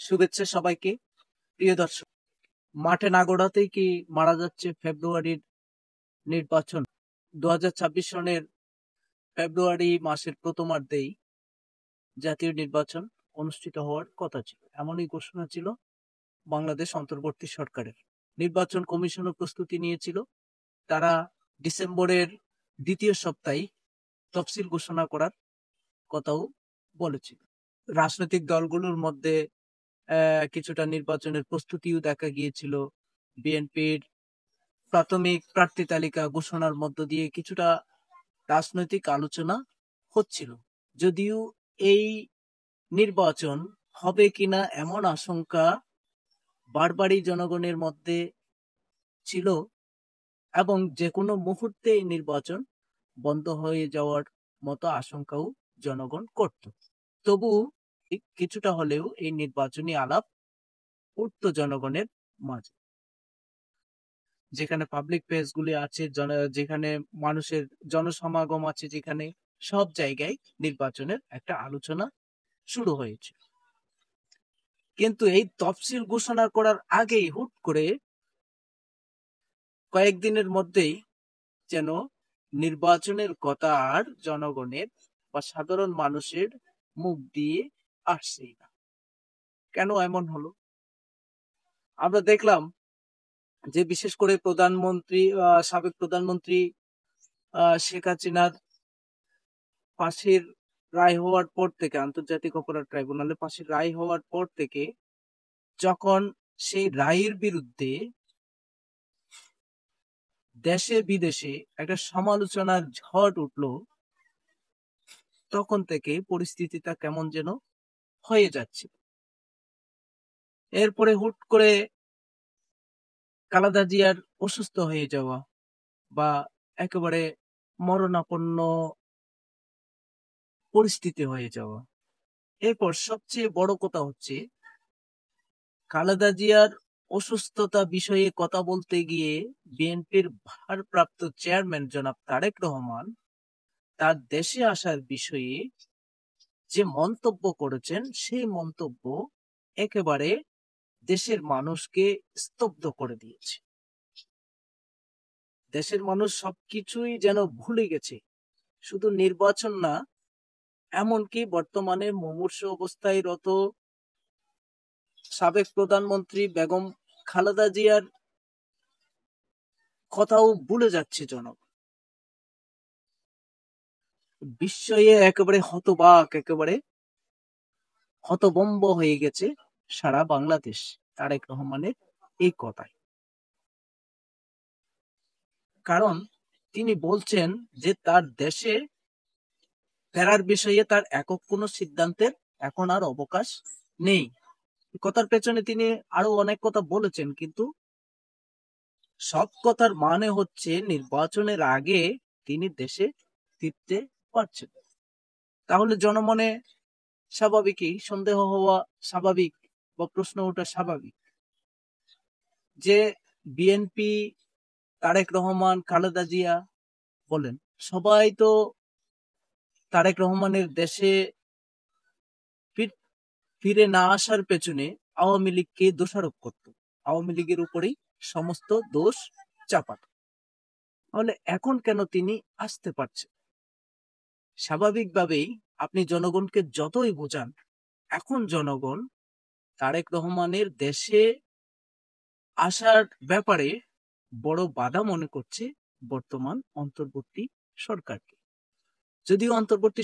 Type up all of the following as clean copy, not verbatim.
শুভেচ্ছা সবাইকে। প্রিয় দর্শক, মাঠে না গড়াতেই কি মারা যাচ্ছে ফেব্রুয়ারির নির্বাচন? 2026 সনের ফেব্রুয়ারি মাসের প্রথমার্ধেই জাতীয় নির্বাচন অনুষ্ঠিত হওয়ার কথা ছিল, এমনই ঘোষণা ছিল বাংলাদেশ অন্তর্বর্তী সরকারের। নির্বাচন কমিশনও প্রস্তুতি নিয়েছিল, তারা ডিসেম্বরের দ্বিতীয় সপ্তাহে তফসিল ঘোষণা করার কথাও বলেছিল। রাজনৈতিক দলগুলোর মধ্যে কিছুটা নির্বাচনের প্রস্তুতিও দেখা গিয়েছিল। বিএনপির প্রাথমিক প্রার্থী তালিকা ঘোষণার মধ্য দিয়ে কিছুটা রাজনৈতিক আলোচনা হচ্ছিল, যদিও এই নির্বাচন হবে কিনা এমন আশঙ্কা বারবারই জনগণের মধ্যে ছিল এবং যে কোনো মুহূর্তে এই নির্বাচন বন্ধ হয়ে যাওয়ার মতো আশঙ্কাও জনগণ করত। তবু কিছুটা হলেও এই নির্বাচনী আলাপ উঠত জনগণের মাঝে। যেখানে পাবলিক প্লেস গুলি আছে, যেখানে মানুষের জনসমাগম আছে, যেখানে সব জায়গায় নির্বাচনের একটা আলোচনা শুরু হয়েছে। কিন্তু এই তফসিল ঘোষণা করার আগেই হুট করে কয়েকদিনের মধ্যেই যেন নির্বাচনের কথা আর জনগণের বা সাধারণ মানুষের মুখ দিয়ে আসছেই না। কেন এমন হলো? আমরা দেখলাম যে বিশেষ করে সাবেক প্রধানমন্ত্রী শেখ হাসিনার ফাঁসির রায় হওয়ার পর থেকে, আন্তর্জাতিক অপরাধ ট্রাইব্যুনালে ফাঁসির রায় হওয়ার পর থেকে যখন সেই রায়ের বিরুদ্ধে দেশে বিদেশে একটা সমালোচনার ঝড় উঠলো, তখন থেকে পরিস্থিতিটা কেমন যেন হয়ে যাচ্ছে। এরপরে হুট করে খালেদা জিয়ার অসুস্থ হয়ে যাওয়া বা একেবারে মরণাপন্ন পরিস্থিতি হয়ে যাওয়া। এরপর সবচেয়ে বড় কথা হচ্ছে, খালেদা জিয়ার অসুস্থতা বিষয়ে কথা বলতে গিয়ে বিএনপির ভারপ্রাপ্ত চেয়ারম্যান জনাব তারেক রহমান তার দেশে আসার বিষয়ে যে মন্তব্য করেছেন, সেই মন্তব্য একেবারে দেশের মানুষকে স্তব্ধ করে দিয়েছে। দেশের মানুষ সবকিছুই যেন ভুলে গেছে, শুধু নির্বাচন না, এমনকি বর্তমানে মুমূর্ষু অবস্থায় রত সাবেক প্রধানমন্ত্রী বেগম খালেদা জিয়ার কথাও ভুলে যাচ্ছে জনগণ। বিস্ময়ে একেবারে হতবাক, একেবারে হতভম্ব হয়ে গেছে সারা বাংলাদেশ তারেক রহমানের এই কথায়। কারণ তিনি বলছেন যে তার দেশে ফেরার বিষয়ে তার একক কোনো সিদ্ধান্তের এখন আর অবকাশ নেই। কথার পেছনে তিনি আরো অনেক কথা বলেছেন, কিন্তু সব কথার মানে হচ্ছে নির্বাচনের আগে তিনি দেশে ফিরতে পারছেন। তাহলে জনমনে স্বাভাবিকই সন্দেহ হওয়া স্বাভাবিক বা প্রশ্ন ওঠা স্বাভাবিক যে বিএনপি, তারেক রহমান, খালেদা জিয়া বলেন, সবাই তো তারেক রহমানের দেশে ফিরে না আসার পেছনে আওয়ামী লীগকে দোষারোপ করত, আওয়ামী লীগের উপরেই সমস্ত দোষ চাপাত। তাহলে এখন কেন তিনি আসতে পারছেন? স্বাভাবিকভাবেই আপনি জনগণকে যতই বোঝান, এখন জনগণ তারেক রহমানের দেশে আসার ব্যাপারে বড় বাধা মনে করছে বর্তমান অন্তর্বর্তী সরকারকে। যদিও অন্তর্বর্তী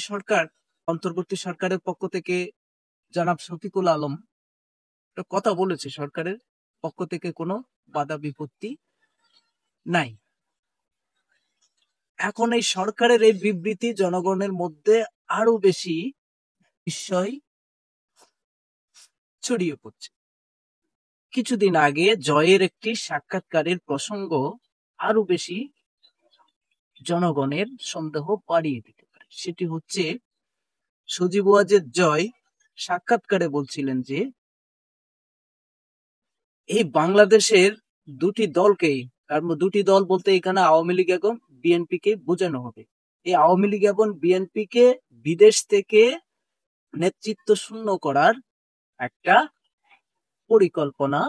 সরকারের পক্ষ থেকে জনাব শফিকুল আলম কথা বলেছে, সরকারের পক্ষ থেকে কোনো বাধা বিপত্তি নাই। এখন এই সরকারের এই বিবৃতি জনগণের মধ্যে আরো বেশি বিস্ময় ছড়িয়ে পড়ছে। কিছুদিন আগে জয়ের একটি সাক্ষাৎকারের প্রসঙ্গ আরো বেশি জনগণের সন্দেহ বাড়িয়ে দিতে পারে। সেটি হচ্ছে, সজীব ওয়াজেদ জয় সাক্ষাৎকারে বলছিলেন যে এই বাংলাদেশের দুটি দলকে, দুটি দল বলতে এখানে আওয়ামী লীগ এবং বিএনপি কে বোঝানো হবে। এই আওয়ামী লীগ এবং বিএনপি কে বিদেশ থেকে নেতৃত্ব শূন্য করার একটা পরিকল্পনা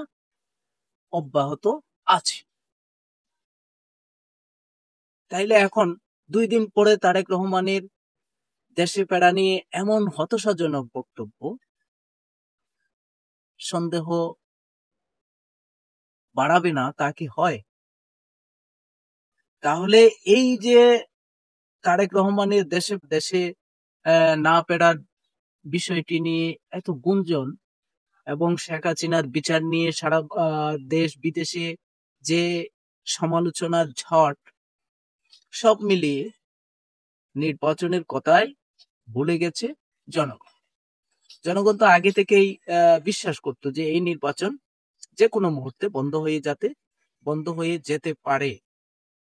অব্যাহত আছে। তাইলে এখন 2 দিন পরে তারেক রহমানের দেশে ফেরা নিয়ে এমন হতাশাজনক বক্তব্য, সন্দেহ বাড়াবে না তা কি হয়? তাহলে এই যে তারেক রহমানের দেশে দেশে না ফেরার বিষয়টি নিয়ে এত গুঞ্জন এবং শেখ হাসিনার বিচার নিয়ে সারা দেশ বিদেশে যে সমালোচনার ঝড়, সব মিলিয়ে নির্বাচনের কথাই ভুলে গেছে জনগণ। জনগণ তো আগে থেকেই বিশ্বাস করতো যে এই নির্বাচন যে কোনো মুহূর্তে বন্ধ হয়ে যেতে পারে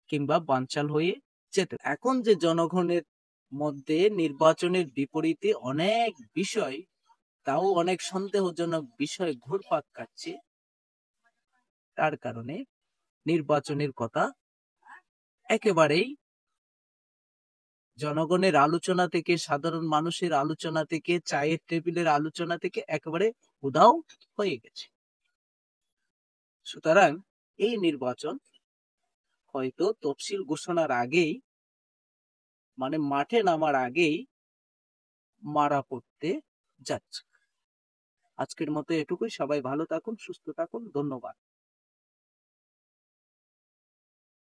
কিংবা বানচাল হয়ে যেতে। এখন যে জনগণের মধ্যে নির্বাচনের বিপরীতে অনেক বিষয়, তাও অনেক সন্দেহজনক বিষয় ঘুরপাক খাচ্ছে, তার কারণে নির্বাচনের কথা একেবারেই জনগণের আলোচনা থেকে, সাধারণ মানুষের আলোচনা থেকে, চায়ের টেবিলের আলোচনা থেকে একেবারে উধাও হয়ে গেছে। সুতরাং এই নির্বাচন হয়তো তফসিল ঘোষণার আগেই, মানে মাঠে নামার আগেই মারা পড়তে যাচ্ছে। আজকের মতো এটুকুই। সবাই ভালো থাকুন, সুস্থ থাকুন। ধন্যবাদ।